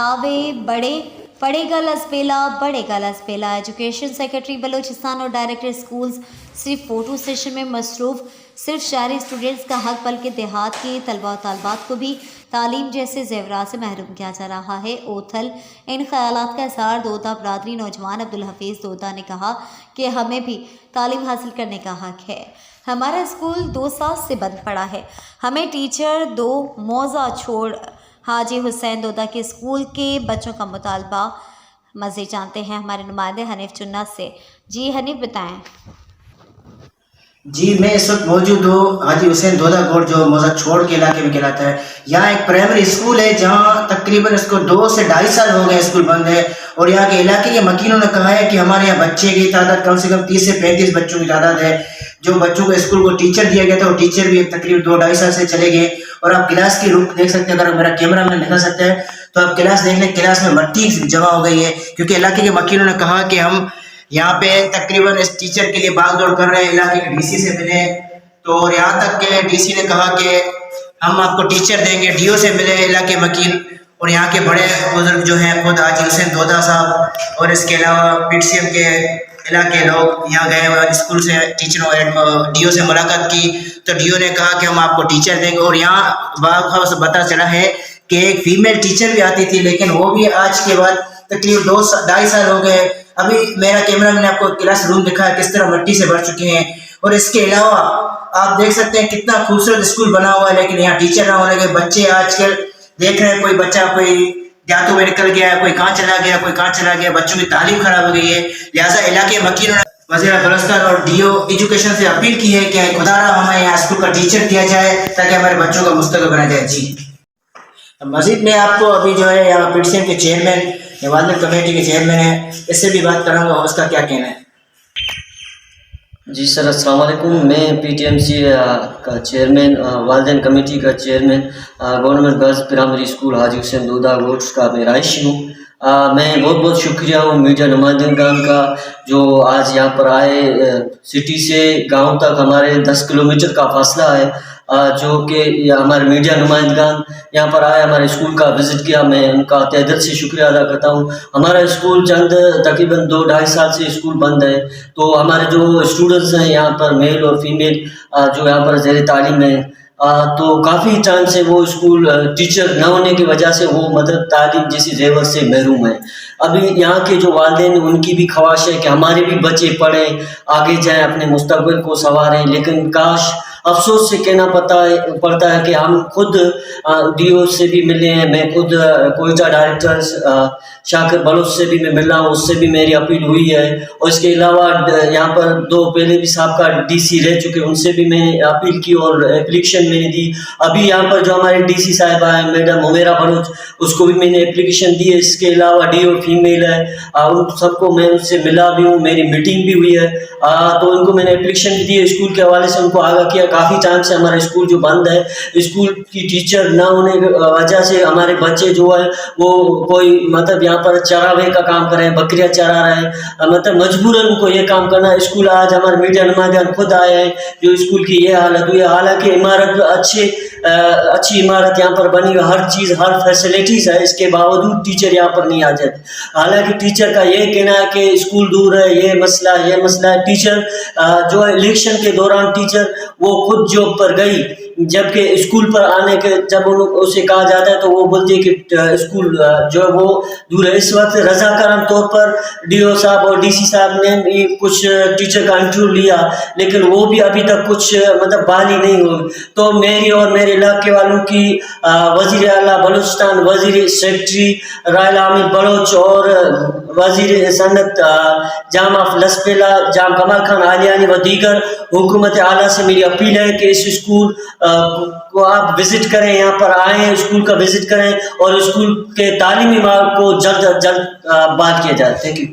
बढ़ावे पड़ेगा Lasbela. Education secretary Balochistan और डायरेक्टर स्कूल्स सिर्फ फ़ोटो सेशन में मसरूफ़। सिर्फ शहरी स्टूडेंट्स का हक बल्कि देहात के तलबा और तालबात को भी तालीम जैसे ज़ेवरात से महरूम किया जा रहा है। ओथल इन ख़यालात का इज़हार दोदा बरादरी नौजवान अब्दुल हफीज़ दोदा ने कहा कि हमें भी तालीम हासिल करने का हक है। हमारा स्कूल 2 साल से बंद पड़ा है। हमें टीचर 2 मौज़ा छोड़ हाजी हुसैन दोदा के स्कूल के बच्चों का मुतालबा। मज़ीद जानते हैं हमारे नुमाइंदे हनीफ चुन्ना से। जी हनीफ, बताएं। जी, मैं इस वक्त मौजूद हूँ हाजी हुसैन दोदा कोट जो मौजा छोड़ के इलाके में कहलाता है। यहाँ एक प्राइमरी स्कूल है जहाँ तकरीबन इसको 2 से 2.5 साल हो गए स्कूल बंद है। और यहाँ के इलाके के मकीनों ने कहा है कि हमारे यहाँ बच्चे की तादाद कम से कम 30 से 35 बच्चों की तादाद है। जो बच्चों को स्कूल को टीचर दिया गया था वो टीचर भी तकरीबन 2-2.5 साल से चले गए। और आप क्लास की रुख देख सकते हैं, अगर मेरा कैमरा मैन दिखा सकता है तो आप क्लास देख लें, क्लास में मट्टी जमा हो गई है क्योंकि इलाके के मकीनों ने कहा कि हम यहाँ पे तकरीबन इस टीचर के लिए भाग दौड़ कर रहे हैं। इलाके के डीसी से मिले तो और यहाँ तक के डीसी ने कहा कि हम आपको टीचर देंगे। डीओ से मिले इलाके मकीन और यहाँ के बड़े बुजुर्ग जो हैं खुद हाजी हुसैन दोदा साहब और इसके अलावा पीटीसीएम के इलाके लोग यहाँ गए हुए स्कूल से टीचरों डीओ से मुलाकात की तो डीओ ने कहा कि हम आपको टीचर देंगे। और यहाँ पता चला है कि एक फीमेल टीचर भी आती थी लेकिन वो भी आज के बाद तकरीबन 2-2.5 साल हो गए। अभी मेरा कैमरा मैंने आपको क्लास रूम दिखाया किस तरह मिट्टी से भर चुके हैं। और इसके अलावा आप देख सकते हैं कितना खूबसूरत स्कूल बना हुआ है लेकिन यहाँ टीचर ना होने के बच्चे आजकल देख रहे हैं, कोई बच्चा कोई जातों में निकल गया, कोई कहाँ चला गया, बच्चों की तालीम खराब हो गई है। लिहाजा इलाके मकीनों ने वज़ीर बलूचिस्तान और डीओ एजुकेशन से अपील की है कि खुदारा हमें यहाँ स्कूल का टीचर दिया जाए ताकि हमारे बच्चों का मुस्तकबिल बना जाए। जी, मजीद मैं आपको अभी जो है यहाँ पीटीसीएम के चेयरमैन वालदेन कमेटी के चेयरमैन है, इससे भी बात करूँगा, उसका क्या कहना है। जी सर, अस्सलाम वालेकुम। मैं पीटीएमसी का चेयरमैन, वालदेन कमेटी का chairman, government girls primary school Haji Hussain Doda Kot का मैं रहायशी हूँ। मैं बहुत बहुत शुक्रिया हूँ मीडिया नुमाइंदगान का जो आज यहाँ पर आए। सिटी से गांव तक हमारे 10 किलोमीटर का फासला है, जो कि हमारे मीडिया नुमाइंदगान यहाँ पर आए, हमारे स्कूल का विज़िट किया। मैं उनका तहे दिल से शुक्रिया अदा करता हूँ। हमारा स्कूल चंद तकरीबन 2-2.5 साल से स्कूल बंद है, तो हमारे जो स्टूडेंट्स हैं यहाँ पर मेल और फीमेल जो यहाँ पर ज़ेर तालीम है, तो काफ़ी टाइम से वो स्कूल टीचर न होने की वजह से वो मदद तालीम जैसी ज़ेवर से महरूम है। अभी यहाँ के जो वालिदैन उनकी भी ख्वाहिश है कि हमारे भी बच्चे पढ़ें, आगे जाएं, अपने मुस्तकबिल को संवारें, लेकिन काश अफसोस से कहना पड़ता है कि हम खुद डीओ से भी मिले हैं। मैं खुद कोयटा डायरेक्टर शाकिर बलोच से भी मैं मिला हूँ, उससे भी मेरी अपील हुई है। और इसके अलावा यहाँ पर 2 पहले भी साहब का डीसी रह चुके, उनसे भी मैंने अपील की और एप्लीकेशन मैंने दी। अभी यहाँ पर जो हमारे डीसी साहिबा है मैडम उमेरा बलोच, उसको भी मैंने एप्लीकेशन दी है। इसके अलावा डीओ फीमेल है, उन सबको मैं उनसे मिला भी हूँ, मेरी मीटिंग भी हुई है। तो उनको मैंने एप्लीकेशन भी दी है, स्कूल के हवाले से उनको आगाह किया। काफ़ी टाइम से हमारा स्कूल जो बंद है, स्कूल की टीचर ना होने की वजह से हमारे बच्चे जो है वो कोई मतलब यहाँ पर चरावे का काम कर रहे हैं, बकरियाँ चरा रहे हैं, मतलब मजबूरन उनको ये काम करना है। स्कूल आज हमारे मीडिया नुमाइंदगान खुद आए हैं जो स्कूल की ये हालत हुई है। हालांकि इमारत अच्छी इमारत यहाँ पर बनी हुई, हर चीज़ हर फैसिलिटीज़ है, इसके बावजूद टीचर यहाँ पर नहीं आ जाते। हालांकि टीचर का ये कहना है कि स्कूल दूर है, ये मसला है। टीचर जो है इलेक्शन के दौरान टीचर वो खुद जॉब पर गई, जबकि स्कूल पर आने के जब उसे कहा जाता है तो वो बोलती है कि स्कूल जो है वो दूर है। इस वक्त रज़ाकारन तौर पर डीओ साहब और डीसी साहब ने भी कुछ टीचर का इंटरव्यू लिया, लेकिन वो भी अभी तक कुछ मतलब बहाली नहीं हुई। तो मेरी और मेरे इलाके वालों की वज़ीर आला बलूचिस्तान, वज़ीर सेक्रेटरी रायल आमिर बलोच और वज़ीर सनत जामा लसपेला जाम कमाल खान आलियानी व दीगर हुकूमत आला से मेरी अपील है कि इस स्कूल को आप विजिट करें, यहाँ पर आएँ, स्कूल का विजिट करें और स्कूल के तालीमी मार्ग को जल्द बहाल किया जाए। Thank you.